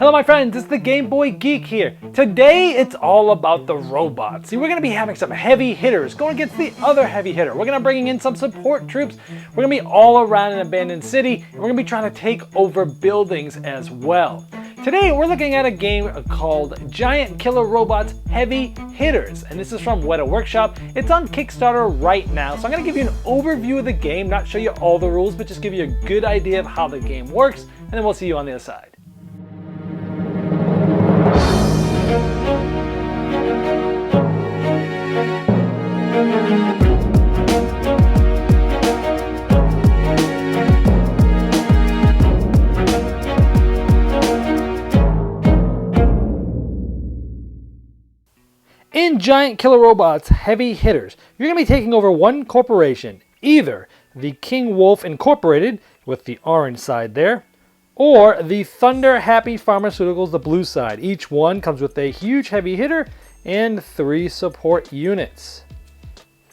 Hello my friends, it's the Game Boy Geek here. Today it's all about the robots. See, we're going to be having some heavy hitters going against the other heavy hitter. We're going to be bringing in some support troops. We're going to be all around an abandoned city, and we're going to be trying to take over buildings as well. Today we're looking at a game called Giant Killer Robots Heavy Hitters, and this is from Weta Workshop. It's on Kickstarter right now, so I'm going to give you an overview of the game, not show you all the rules, but just give you a good idea of how the game works, and then we'll see you on the other side. In Giant Killer Robots Heavy Hitters, you're going to be taking over one corporation, either the King Wolf Incorporated, with the orange side there, or the Thunder Happy Pharmaceuticals, the blue side. Each one comes with a huge heavy hitter and 3 support units.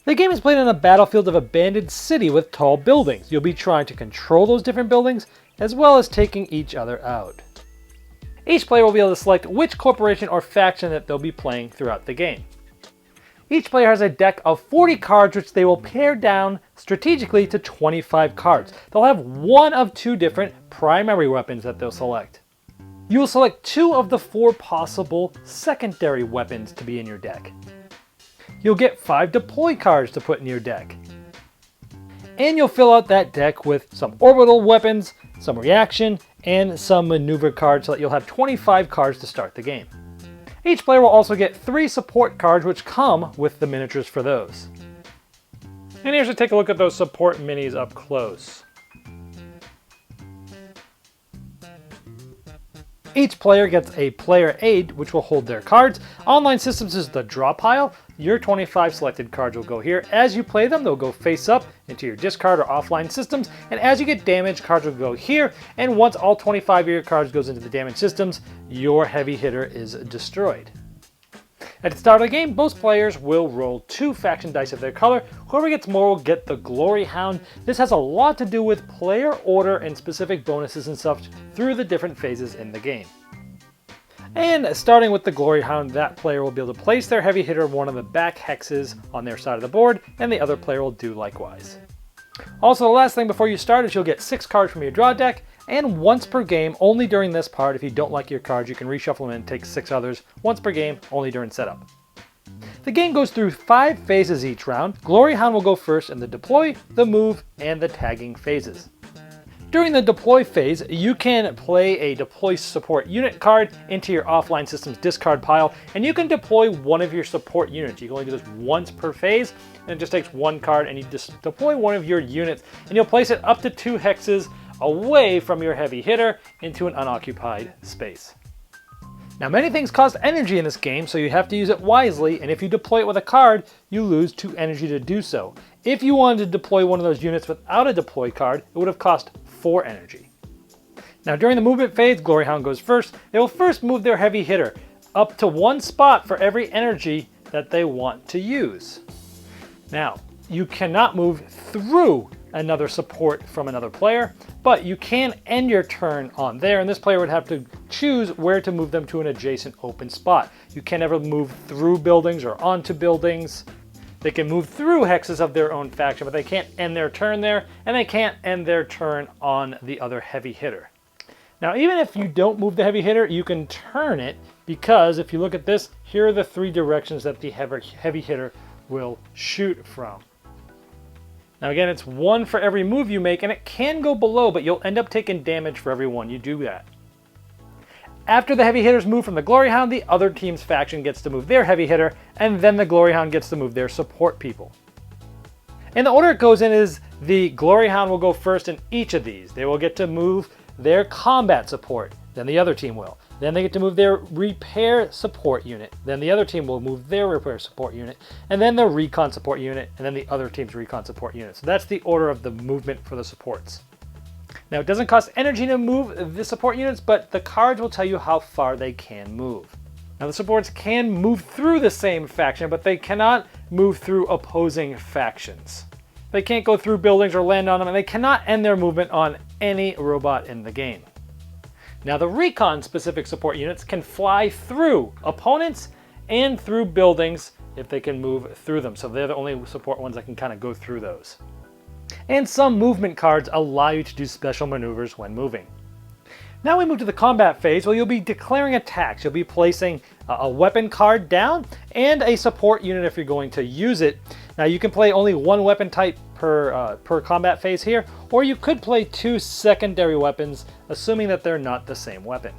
The game is played on a battlefield of abandoned city with tall buildings. You'll be trying to control those different buildings, as well as taking each other out. Each player will be able to select which corporation or faction that they'll be playing throughout the game. Each player has a deck of 40 cards which they will pare down strategically to 25 cards. They'll have one of 2 different primary weapons that they'll select. You will select 2 of the 4 possible secondary weapons to be in your deck. You'll get 5 deploy cards to put in your deck. And you'll fill out that deck with some orbital weapons, some reaction, and some maneuver cards so that you'll have 25 cards to start the game. Each player will also get 3 support cards which come with the miniatures for those. And here's to take a look at those support minis up close. Each player gets a player aid which will hold their cards. Online systems is the draw pile. Your 25 selected cards will go here. As you play them, they'll go face up into your discard or offline systems. And as you get damaged, cards will go here. And once all 25 of your cards goes into the damaged systems, your heavy hitter is destroyed. At the start of the game, both players will roll 2 faction dice of their color. Whoever gets more will get the Glory Hound. This has a lot to do with player order and specific bonuses and stuff through the different phases in the game. And starting with the Glory Hound, that player will be able to place their heavy hitter in one of the back hexes on their side of the board, and the other player will do likewise. Also, the last thing before you start is you'll get 6 cards from your draw deck, and once per game, only during this part. If you don't like your cards, you can reshuffle them and take 6 others once per game, only during setup. The game goes through 5 phases each round. Glory Hound will go first in the deploy, the move, and the tagging phases. During the deploy phase, you can play a deploy support unit card into your offline system's discard pile, and you can deploy one of your support units. You can only do this once per phase, and it just takes 1 card, and you just deploy one of your units, and you'll place it up to 2 hexes away from your heavy hitter into an unoccupied space. Now, many things cost energy in this game, so you have to use it wisely, and if you deploy it with a card, you lose 2 energy to do so. If you wanted to deploy one of those units without a deploy card, it would have cost 4 energy. Now, during the movement phase, Glory Hound goes first. They will first move their heavy hitter up to 1 spot for every energy that they want to use. Now, you cannot move through another support from another player, but you can end your turn on there, and this player would have to choose where to move them to an adjacent open spot. You can never move through buildings or onto buildings. They can move through hexes of their own faction, but they can't end their turn there, and they can't end their turn on the other heavy hitter. Now, even if you don't move the heavy hitter, you can turn it, because if you look at this, here are the 3 directions that the heavy hitter will shoot from. Now again, it's 1 for every move you make, and it can go below, but you'll end up taking damage for every one you do that. After the heavy hitters move from the Glory Hound, the other team's faction gets to move their heavy hitter, and then the Glory Hound gets to move their support people. And the order it goes in is the Glory Hound will go first in each of these. They will get to move their combat support, then the other team will. Then they get to move their repair support unit. Then the other team will move their repair support unit. And then the recon support unit. And then the other team's recon support unit. So that's the order of the movement for the supports. Now, it doesn't cost energy to move the support units, but the cards will tell you how far they can move. Now, the supports can move through the same faction, but they cannot move through opposing factions. They can't go through buildings or land on them, and they cannot end their movement on any robot in the game. Now the recon specific support units can fly through opponents and through buildings if they can move through them. So they're the only support ones that can kind of go through those. And some movement cards allow you to do special maneuvers when moving. Now we move to the combat phase where you'll be declaring attacks. You'll be placing a weapon card down and a support unit if you're going to use it. Now you can play only one weapon type per combat phase here, or you could play 2 secondary weapons, assuming that they're not the same weapon.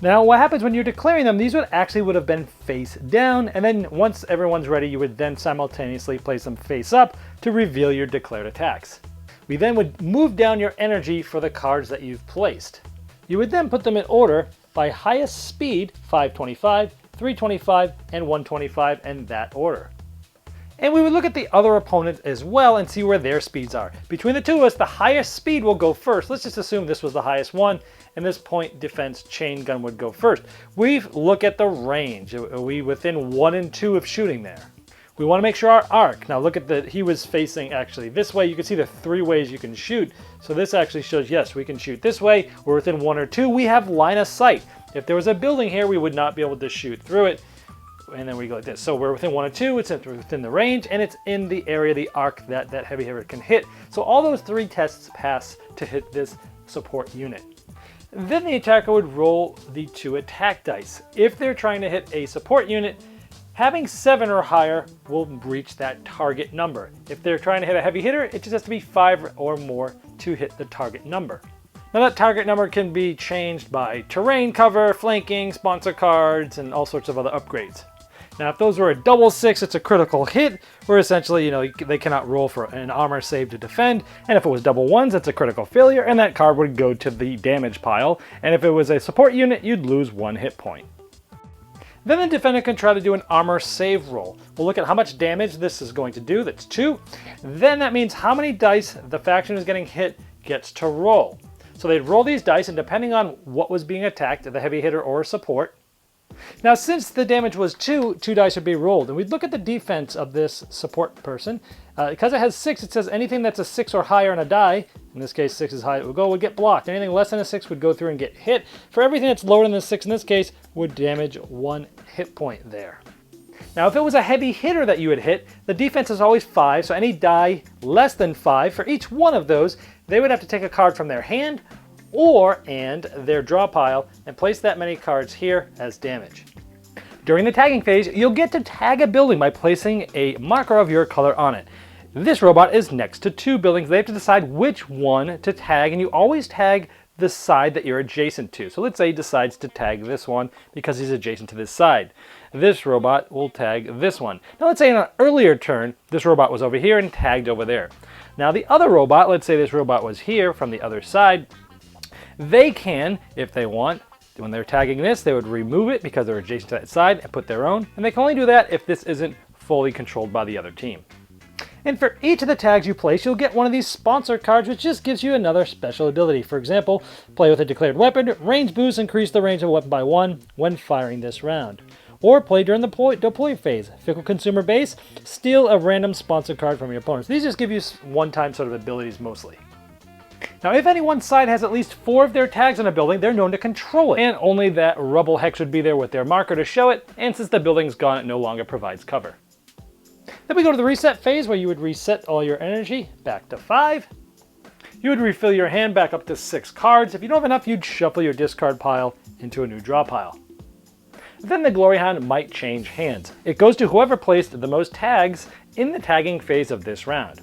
Now what happens when you're declaring them, these would have been face down, and then once everyone's ready, you would then simultaneously place them face up to reveal your declared attacks. We then would move down your energy for the cards that you've placed. You would then put them in order by highest speed, 525, 325, and 125, and that order. And we would look at the other opponent as well and see where their speeds are. Between the two of us, the highest speed will go first. Let's just assume this was the highest one, and this point defense chain gun would go first. We look at the range. Are we within 1 and 2 of shooting there? We want to make sure our arc. Now look at he was facing actually this way. You can see the 3 ways you can shoot. So this actually shows, yes, we can shoot this way. We're within 1 or 2. We have line of sight. If there was a building here, we would not be able to shoot through it. And then we go like this. So we're within 1 or 2, it's within the range, and it's in the area, the arc that heavy hitter can hit. So all those 3 tests pass to hit this support unit. Then the attacker would roll the 2 attack dice. If they're trying to hit a support unit, having 7 or higher will reach that target number. If they're trying to hit a heavy hitter, it just has to be 5 or more to hit the target number. Now that target number can be changed by terrain cover, flanking, sponsor cards, and all sorts of other upgrades. Now if those were a double 6, it's a critical hit, where essentially, they cannot roll for an armor save to defend. And if it was double 1s, it's a critical failure, and that card would go to the damage pile. And if it was a support unit, you'd lose 1 hit point. Then the defender can try to do an armor save roll. We'll look at how much damage this is going to do, that's 2. Then that means how many dice the faction who's getting hit gets to roll. So they'd roll these dice, and depending on what was being attacked, the heavy hitter or support. Now since the damage was 2, 2 dice would be rolled. And we'd look at the defense of this support person. Because it has 6, it says anything that's a 6 or higher on a die, in this case 6 is high, it would get blocked. Anything less than a 6 would go through and get hit. For everything that's lower than the 6 in this case, would damage 1 hit point there. Now if it was a heavy hitter that you would hit, the defense is always 5, so any die less than 5, for each one of those, they would have to take a card from their hand and their draw pile and place that many cards here as damage. During the tagging phase, you'll get to tag a building by placing a marker of your color on it. This robot is next to 2 buildings. They have to decide which one to tag, and you always tag the side that you're adjacent to. So let's say he decides to tag this one because he's adjacent to this side. This robot will tag this one. Now let's say in an earlier turn, this robot was over here and tagged over there. Now the other robot, let's say this robot was here from the other side, they can, if they want, when they're tagging this, they would remove it because they're adjacent to that side and put their own. And they can only do that if this isn't fully controlled by the other team. And for each of the tags you place, you'll get one of these sponsor cards, which just gives you another special ability. For example, play with a declared weapon, range boost, increase the range of a weapon by 1 when firing this round. Or play during the deploy phase. Fickle consumer base, steal a random sponsor card from your opponents. These just give you one-time sort of abilities mostly. Now if any one side has at least 4 of their tags on a building, they're known to control it. And only that rubble hex would be there with their marker to show it, and since the building's gone, it no longer provides cover. Then we go to the reset phase where you would reset all your energy back to 5. You would refill your hand back up to 6 cards. If you don't have enough, you'd shuffle your discard pile into a new draw pile. Then the Glory Hound might change hands. It goes to whoever placed the most tags in the tagging phase of this round.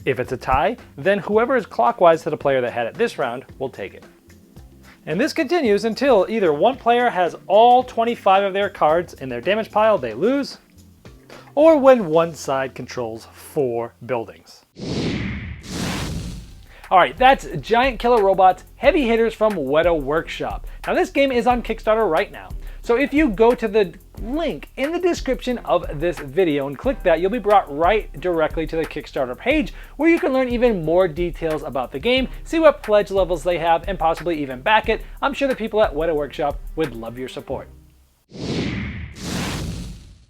If it's a tie, then whoever is clockwise to the player that had it this round will take it. And this continues until either one player has all 25 of their cards in their damage pile, they lose, or when one side controls 4 buildings. Alright, that's Giant Killer Robots Heavy Hitters from Weta Workshop. Now this game is on Kickstarter right now. So if you go to the link in the description of this video and click that, you'll be brought right directly to the Kickstarter page where you can learn even more details about the game, see what pledge levels they have, and possibly even back it. I'm sure the people at Weta Workshop would love your support.